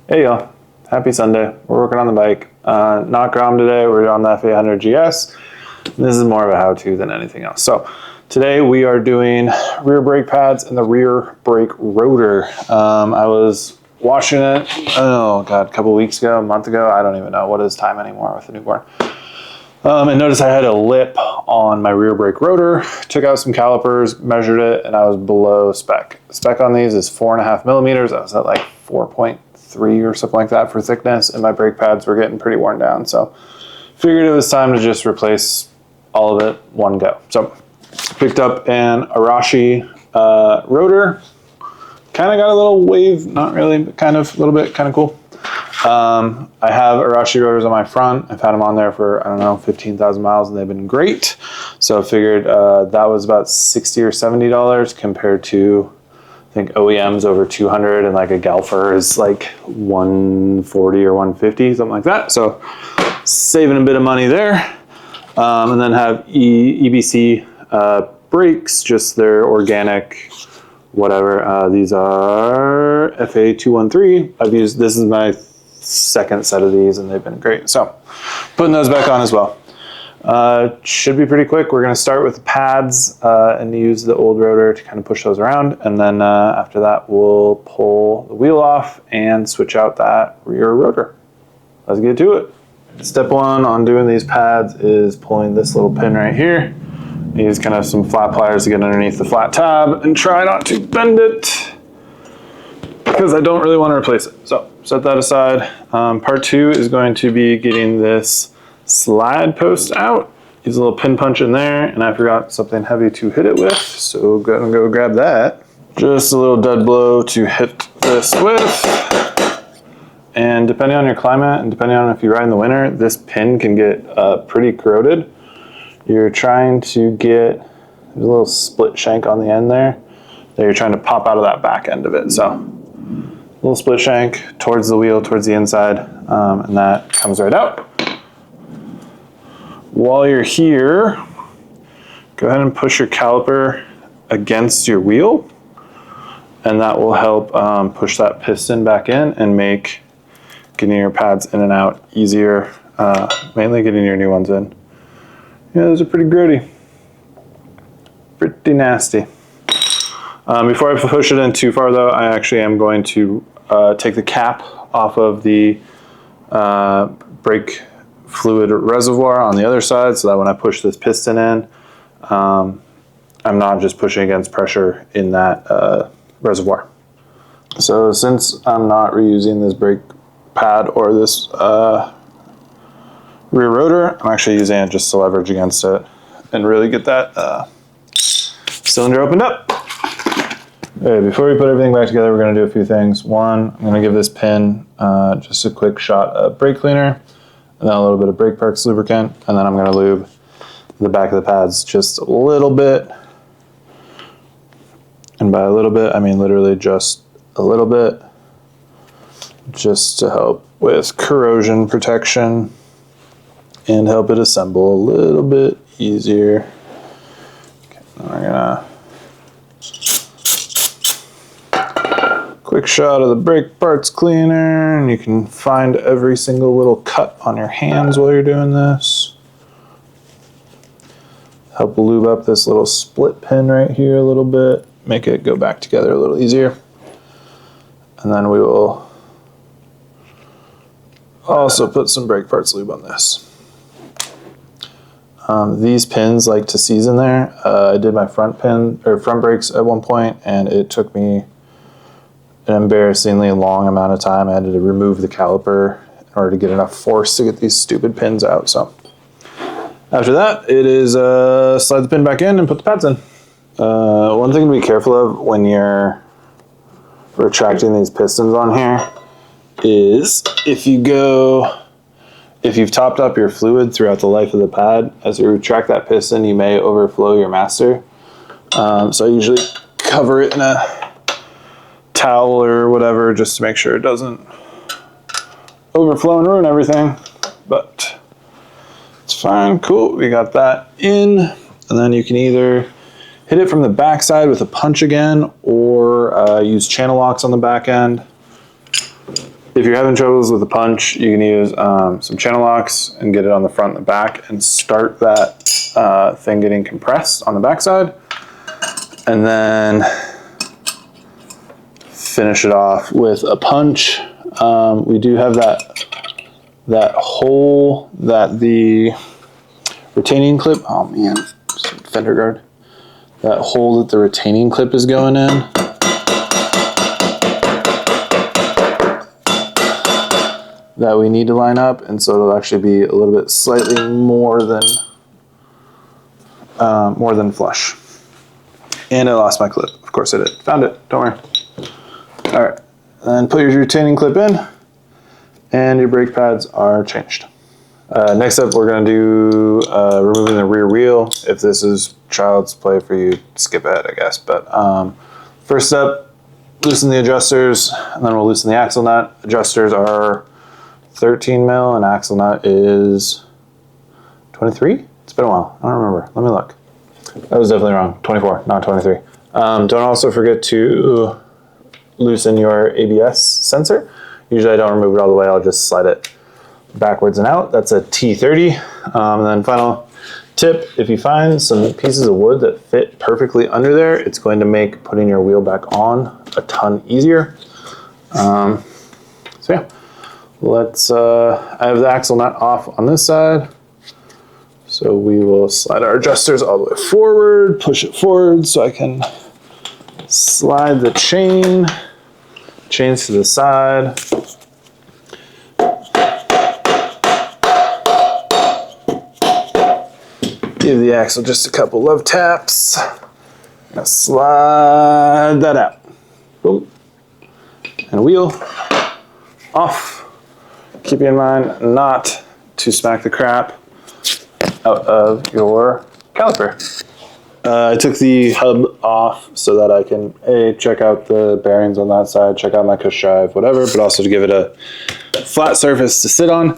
Hey y'all, happy Sunday. We're working on the bike. Not Grom today, we're on the F800GS. This is more of a how-to than anything else. So today we are doing rear brake pads and the rear brake rotor. I was washing it, oh God, a couple weeks ago, a month ago. I don't even know what is time anymore with a newborn. And noticed I had a lip on my rear brake rotor. Took out some calipers, measured it, and I was below spec. Spec on these is 4.5 millimeters. I was at like 4.3 or something like that for thickness, and my brake pads were getting pretty worn down. So figured it was time to just replace all of it one go. So picked up an Arashi rotor. Kind of got a little wave, not really, but kind of a little bit, kind of cool. I have Arashi rotors on my front. I've had them on there for, I don't know, 15,000 miles, and they've been great. So I figured that was about $60 or $70 compared to, I think OEM's over 200, and like a Galfer is like 140 or 150, something like that. So saving a bit of money there. And then have EBC brakes, just their organic, whatever. These are F800GS. I've used, this is my second set of these, and they've been great. So putting those back on as well. Should be pretty quick. We're going to start with the pads and use the old rotor to kind of push those around. And then after that, we'll pull the wheel off and switch out that rear rotor. Let's get to it. Step one on doing these pads is pulling this little pin right here. Use kind of some flat pliers to get underneath the flat tab and try not to bend it because I don't really want to replace it. So set that aside. Part two is going to be getting this slide post out. Use a little pin punch in there, and I forgot something heavy to hit it with, so go and go grab that. Just a little dead blow to hit this with. And depending on your climate and depending on if you ride in the winter, this pin can get pretty corroded. You're trying to get, there's a little split shank on the end there that you're trying to pop out of that back end of it. So a little split shank towards the wheel, towards the inside, and that comes right out. While you're here, go ahead and push your caliper against your wheel, and that will help push that piston back in and make getting your pads in and out easier, mainly getting your new ones in. Yeah, those are pretty grody. Pretty nasty. Before I push it in too far though, I actually am going to take the cap off of the brake fluid reservoir on the other side so that when I push this piston in, I'm not just pushing against pressure in that reservoir. So since I'm not reusing this brake pad or this rear rotor, I'm actually using it just to leverage against it and really get that cylinder opened up. Okay, before we put everything back together, we're going to do a few things. One, I'm going to give this pin just a quick shot of brake cleaner, and then a little bit of brake parts lubricant, and then I'm going to lube the back of the pads just a little bit. And by a little bit, I mean literally just a little bit, just to help with corrosion protection and help it assemble a little bit easier. Okay, we're gonna quick shot of the brake parts cleaner, and you can find every single little cut on your hands while you're doing this. Help lube up this little split pin right here a little bit, make it go back together a little easier. And then we will also put some brake parts lube on this. These pins like to seize in there. I did my front brakes at one point, and it took me an embarrassingly long amount of time. I had to remove the caliper in order to get enough force to get these stupid pins out. So after that, it is slide the pin back in and put the pads in. One thing to be careful of when you're retracting these pistons on here is if you've topped up your fluid throughout the life of the pad, as you retract that piston, you may overflow your master. So I usually cover it in a towel or whatever just to make sure it doesn't overflow and ruin everything. But it's fine, cool, we got that in. And then you can either hit it from the back side with a punch again, or use channel locks on the back end. If you're having troubles with the punch, you can use some channel locks and get it on the front and the back and start that thing getting compressed on the backside. And then finish it off with a punch. We do have that hole that the retaining clip, oh man, fender guard. That hole that the retaining clip is going in. That we need to line up, and so it'll actually be a little bit slightly more than flush. And I lost my clip. Of course I did. Found it. Don't worry. All right. Then put your retaining clip in, and your brake pads are changed. Next up, we're going to do removing the rear wheel. If this is child's play for you, skip ahead, I guess. But first step, loosen the adjusters, and then we'll loosen the axle nut. Adjusters are 13 mil, and axle nut is 23? It's been a while. I don't remember. Let me look. That was definitely wrong. 24, not 23. Don't also forget to loosen your ABS sensor. Usually I don't remove it all the way. I'll just slide it backwards and out. That's a T30. And then final tip, if you find some pieces of wood that fit perfectly under there, it's going to make putting your wheel back on a ton easier. So yeah, let's, I have the axle nut off on this side. So we will slide our adjusters all the way forward, push it forward so I can slide the chains to the side. Give the axle just a couple love taps. Now slide that out. Boom. And wheel off. Keep in mind not to smack the crap out of your caliper. I took the hub off so that I can check out the bearings on that side, check out my cush drive, whatever, but also to give it a flat surface to sit on.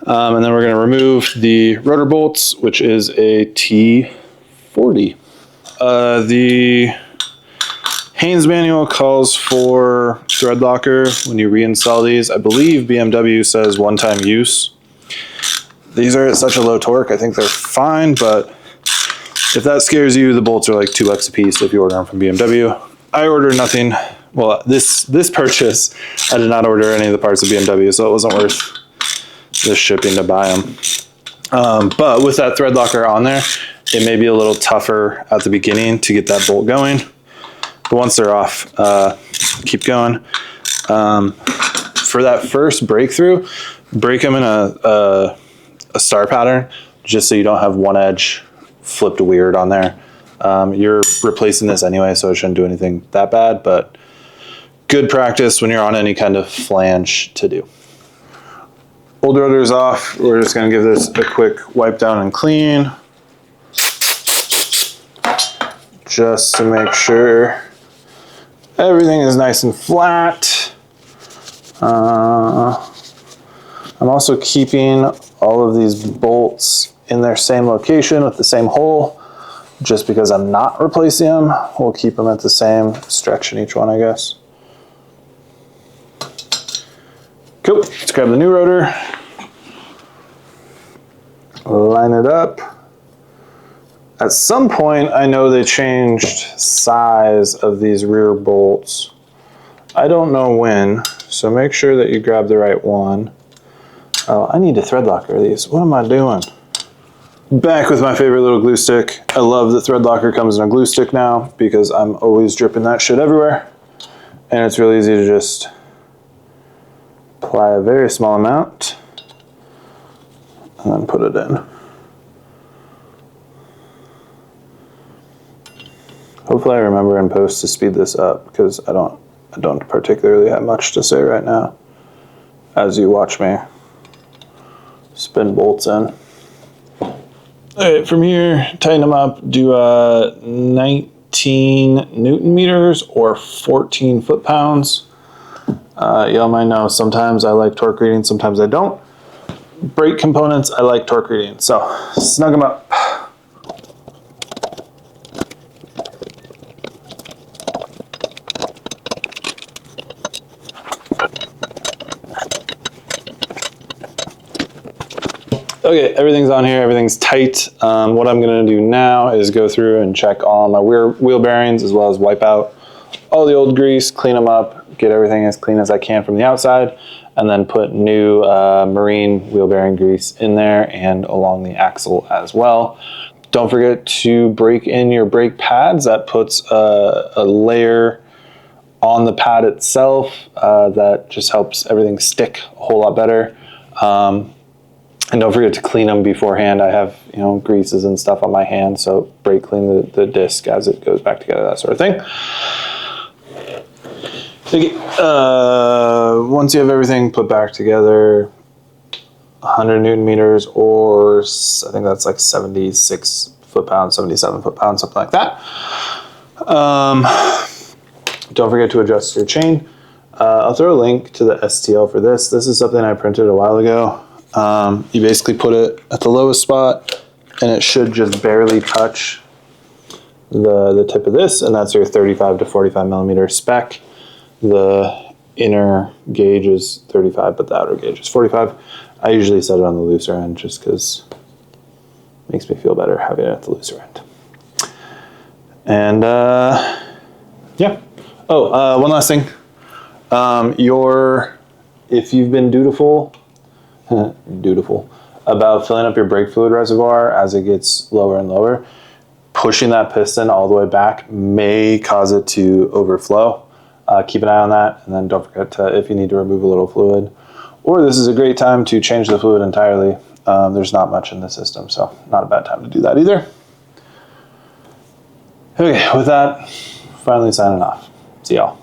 And then we're going to remove the rotor bolts, which is a T40. The Haynes manual calls for thread locker when you reinstall these. I believe BMW says one-time use. These are at such a low torque, I think they're fine, but if that scares you, the bolts are like $2 a piece if you order them from BMW. I ordered nothing. Well, this purchase, I did not order any of the parts of BMW, so it wasn't worth the shipping to buy them. But with that thread locker on there, it may be a little tougher at the beginning to get that bolt going. But once they're off, keep going. For that first breakthrough, break them in a star pattern, just so you don't have one edge flipped weird on there. You're replacing this anyway, so it shouldn't do anything that bad, but good practice when you're on any kind of flange to do. Old rotor is off. We're just going to give this a quick wipe down and clean, just to make sure everything is nice and flat. I'm also keeping all of these bolts in their same location with the same hole, just because I'm not replacing them. We'll keep them at the same stretch in each one, I guess. Cool, let's grab the new rotor, line it up. At some point, I know they changed size of these rear bolts. I don't know when, so make sure that you grab the right one. Oh, I need to thread locker these. What am I doing? Back with my favorite little glue stick. I love that thread locker comes in a glue stick now because I'm always dripping that shit everywhere. And it's really easy to just apply a very small amount and then put it in. Hopefully I remember in post to speed this up because I don't particularly have much to say right now as you watch me spin bolts in. All right, from here, tighten them up, do 19 Newton meters or 14 foot-pounds. Y'all might know sometimes I like torque reading, sometimes I don't. Brake components, I like torque reading, so snug them up. Okay, everything's on here, everything's tight. What I'm gonna do now is go through and check all my wheel bearings, as well as wipe out all the old grease, clean them up, get everything as clean as I can from the outside, and then put new marine wheel bearing grease in there and along the axle as well. Don't forget to break in your brake pads. That puts a layer on the pad itself that just helps everything stick a whole lot better. And don't forget to clean them beforehand. I have, greases and stuff on my hand, so brake clean the disc as it goes back together, that sort of thing. Okay, once you have everything put back together, 100 Newton meters, or I think that's like 76 foot-pounds, 77 foot-pounds, something like that. Don't forget to adjust your chain. I'll throw a link to the STL for this. This is something I printed a while ago. You basically put it at the lowest spot, and it should just barely touch the tip of this, and that's your 35 to 45 millimeter spec. The inner gauge is 35, but the outer gauge is 45. I usually set it on the looser end just because it makes me feel better having it at the looser end. And yeah. Oh, one last thing. If you've been dutiful about filling up your brake fluid reservoir as it gets lower and lower, pushing that piston all the way back may cause it to overflow. Keep an eye on that, and then don't forget to, if you need to remove a little fluid, or this is a great time to change the fluid entirely. There's not much in the system, so not a bad time to do that either. Okay, with that, finally signing off. See y'all.